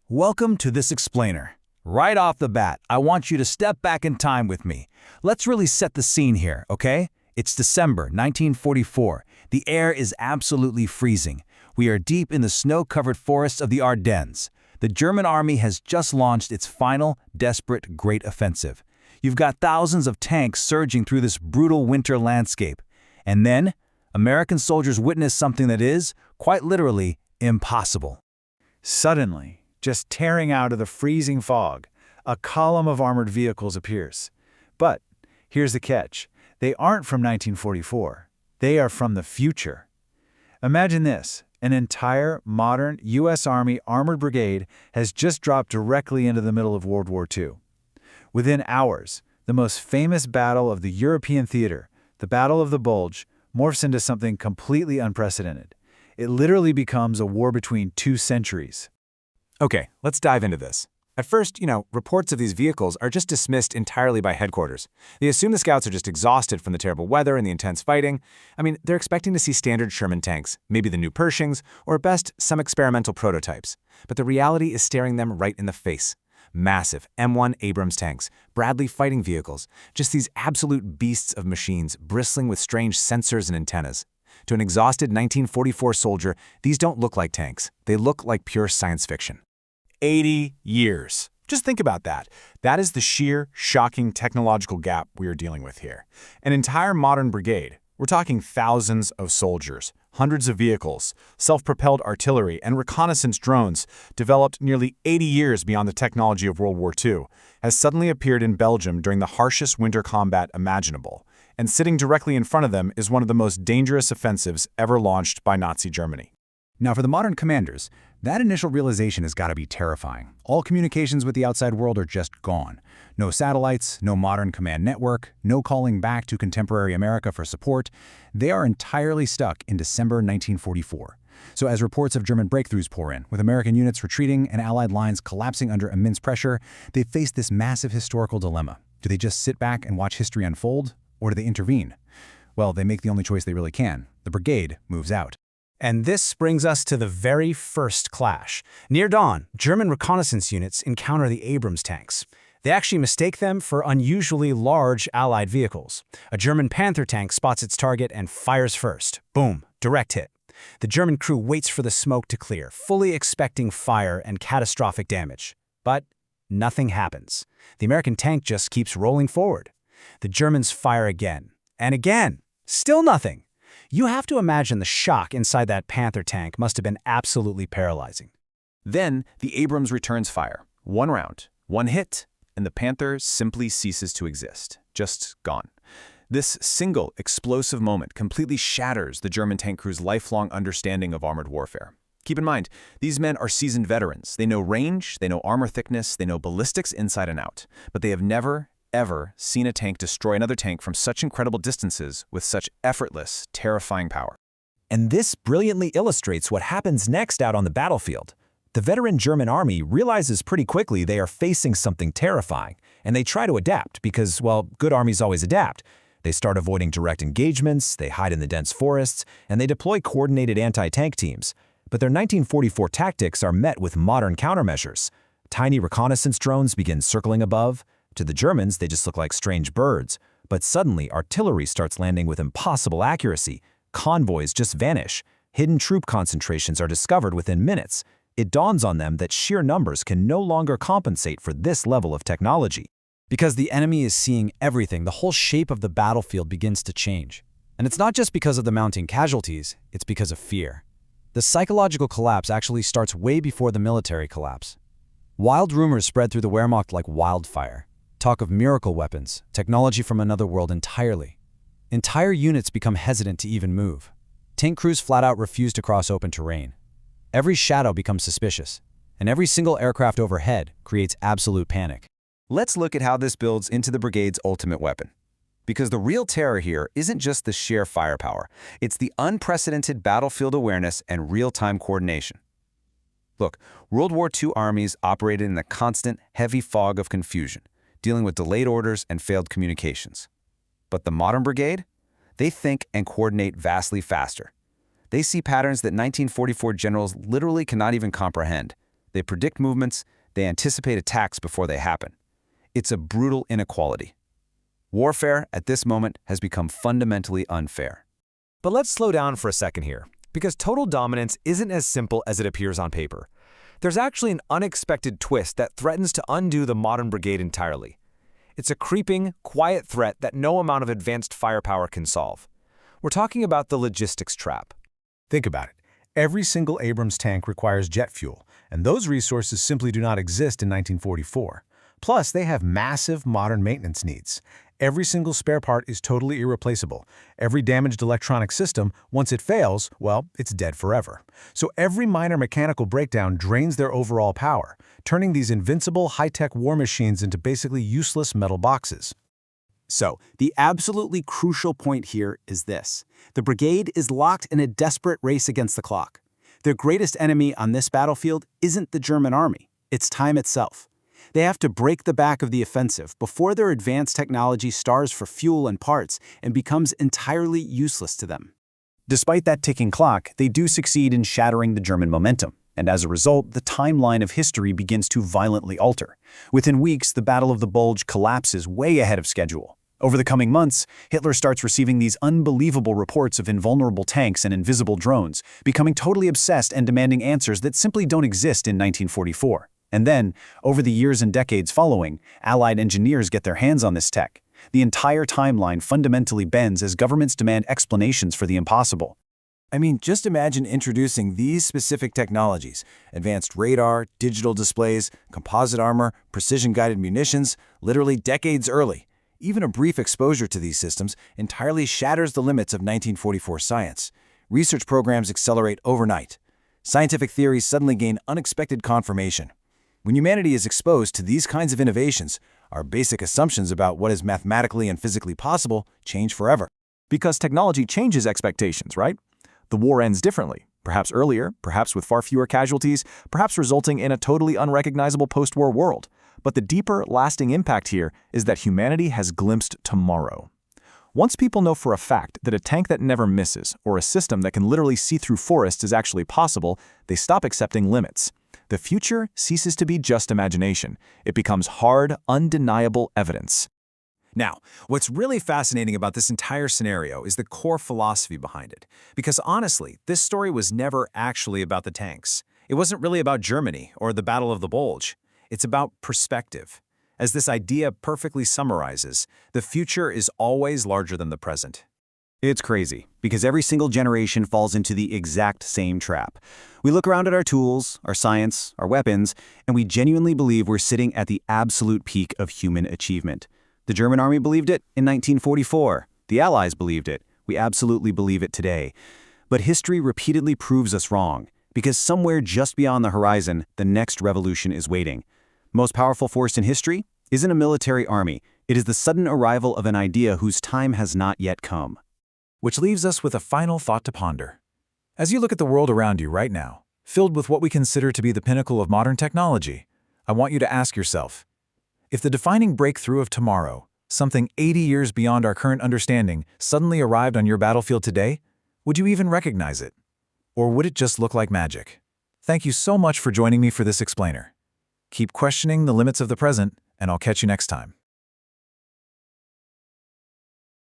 Welcome to this explainer. Right off the bat, I want you to step back in time with me. Let's really set the scene here, okay? It's December 1944. The air is absolutely freezing. We are deep in the snow-covered forests of the Ardennes. The German army has just launched its final, desperate, great offensive. You've got thousands of tanks surging through this brutal winter landscape. And then, American soldiers witness something that is, quite literally, impossible. Suddenly, just tearing out of the freezing fog, a column of armored vehicles appears. But here's the catch. They aren't from 1944. They are from the future. Imagine this. An entire, modern U.S. Army armored brigade has just dropped directly into the middle of World War II. Within hours, the most famous battle of the European theater, the Battle of the Bulge, morphs into something completely unprecedented. It literally becomes a war between two centuries. Okay, let's dive into this. At first, reports of these vehicles are just dismissed entirely by headquarters. They assume the scouts are just exhausted from the terrible weather and the intense fighting. They're expecting to see standard Sherman tanks, maybe the new Pershings, or at best, some experimental prototypes. But the reality is staring them right in the face. Massive M1 Abrams tanks, Bradley fighting vehicles, just these absolute beasts of machines bristling with strange sensors and antennas. To an exhausted 1944 soldier, these don't look like tanks. They look like pure science fiction. 80 years. Just think about that. That is the sheer, shocking technological gap we are dealing with here. An entire modern brigade. We're talking thousands of soldiers, hundreds of vehicles, self-propelled artillery, and reconnaissance drones, developed nearly 80 years beyond the technology of World War II, has suddenly appeared in Belgium during the harshest winter combat imaginable. And sitting directly in front of them is one of the most dangerous offensives ever launched by Nazi Germany. Now, for the modern commanders, that initial realization has got to be terrifying. All communications with the outside world are just gone. No satellites, no modern command network, no calling back to contemporary America for support. They are entirely stuck in December 1944. So as reports of German breakthroughs pour in, with American units retreating and Allied lines collapsing under immense pressure, they face this massive historical dilemma. Do they just sit back and watch history unfold, or do they intervene? Well, they make the only choice they really can. The brigade moves out. And this brings us to the very first clash. Near dawn, German reconnaissance units encounter the Abrams tanks. They actually mistake them for unusually large Allied vehicles. A German Panther tank spots its target and fires first. Boom, direct hit. The German crew waits for the smoke to clear, fully expecting fire and catastrophic damage. But nothing happens. The American tank just keeps rolling forward. The Germans fire again, and again. Still nothing. You have to imagine the shock inside that Panther tank must have been absolutely paralyzing. Then, the Abrams returns fire. One round, one hit, and the Panther simply ceases to exist. Just gone. This single, explosive moment completely shatters the German tank crew's lifelong understanding of armored warfare. Keep in mind, these men are seasoned veterans. They know range, they know armor thickness, they know ballistics inside and out. But they have never, ever seen a tank destroy another tank from such incredible distances with such effortless, terrifying power. And this brilliantly illustrates what happens next out on the battlefield. The veteran German army realizes pretty quickly they are facing something terrifying, and they try to adapt because, well, good armies always adapt. They start avoiding direct engagements, they hide in the dense forests, and they deploy coordinated anti-tank teams. But their 1944 tactics are met with modern countermeasures. Tiny reconnaissance drones begin circling above. To the Germans, they just look like strange birds. But suddenly, artillery starts landing with impossible accuracy. Convoys just vanish. Hidden troop concentrations are discovered within minutes. It dawns on them that sheer numbers can no longer compensate for this level of technology. Because the enemy is seeing everything, the whole shape of the battlefield begins to change. And it's not just because of the mounting casualties, it's because of fear. The psychological collapse actually starts way before the military collapse. Wild rumors spread through the Wehrmacht like wildfire. Talk of miracle weapons, technology from another world entirely. Entire units become hesitant to even move. Tank crews flat out refuse to cross open terrain. Every shadow becomes suspicious, and every single aircraft overhead creates absolute panic. Let's look at how this builds into the brigade's ultimate weapon. Because the real terror here isn't just the sheer firepower, it's the unprecedented battlefield awareness and real-time coordination. Look, World War II armies operated in a constant, heavy fog of confusion, dealing with delayed orders and failed communications. But the modern brigade? They think and coordinate vastly faster. They see patterns that 1944 generals literally cannot even comprehend. They predict movements, they anticipate attacks before they happen. It's a brutal inequality. Warfare, at this moment, has become fundamentally unfair. But let's slow down for a second here, because total dominance isn't as simple as it appears on paper. There's actually an unexpected twist that threatens to undo the modern brigade entirely. It's a creeping, quiet threat that no amount of advanced firepower can solve. We're talking about the logistics trap. Think about it. Every single Abrams tank requires jet fuel, and those resources simply do not exist in 1944. Plus, they have massive modern maintenance needs. Every single spare part is totally irreplaceable. Every damaged electronic system, once it fails, well, it's dead forever. So every minor mechanical breakdown drains their overall power, turning these invincible high-tech war machines into basically useless metal boxes. So, the absolutely crucial point here is this. The brigade is locked in a desperate race against the clock. Their greatest enemy on this battlefield isn't the German army, it's time itself. They have to break the back of the offensive before their advanced technology starves for fuel and parts and becomes entirely useless to them. Despite that ticking clock, they do succeed in shattering the German momentum, and as a result, the timeline of history begins to violently alter. Within weeks, the Battle of the Bulge collapses way ahead of schedule. Over the coming months, Hitler starts receiving these unbelievable reports of invulnerable tanks and invisible drones, becoming totally obsessed and demanding answers that simply don't exist in 1944. And then, over the years and decades following, Allied engineers get their hands on this tech. The entire timeline fundamentally bends as governments demand explanations for the impossible. I mean, just imagine introducing these specific technologies: advanced radar, digital displays, composite armor, precision-guided munitions, literally decades early. Even a brief exposure to these systems entirely shatters the limits of 1944 science. Research programs accelerate overnight. Scientific theories suddenly gain unexpected confirmation. When humanity is exposed to these kinds of innovations, our basic assumptions about what is mathematically and physically possible change forever. Because technology changes expectations, right? The war ends differently, perhaps earlier, perhaps with far fewer casualties, perhaps resulting in a totally unrecognizable post-war world. But the deeper, lasting impact here is that humanity has glimpsed tomorrow. Once people know for a fact that a tank that never misses, or a system that can literally see through forests is actually possible, they stop accepting limits. The future ceases to be just imagination. It becomes hard, undeniable evidence. Now, what's really fascinating about this entire scenario is the core philosophy behind it. Because honestly, this story was never actually about the tanks. It wasn't really about Germany or the Battle of the Bulge. It's about perspective. As this idea perfectly summarizes, the future is always larger than the present. It's crazy, because every single generation falls into the exact same trap. We look around at our tools, our science, our weapons, and we genuinely believe we're sitting at the absolute peak of human achievement. The German army believed it in 1944. The Allies believed it. We absolutely believe it today. But history repeatedly proves us wrong, because somewhere just beyond the horizon, the next revolution is waiting. Most powerful force in history isn't a military army. It is the sudden arrival of an idea whose time has not yet come. Which leaves us with a final thought to ponder. As you look at the world around you right now, filled with what we consider to be the pinnacle of modern technology, I want you to ask yourself, if the defining breakthrough of tomorrow, something 80 years beyond our current understanding, suddenly arrived on your battlefield today, would you even recognize it? Or would it just look like magic? Thank you so much for joining me for this explainer. Keep questioning the limits of the present, and I'll catch you next time.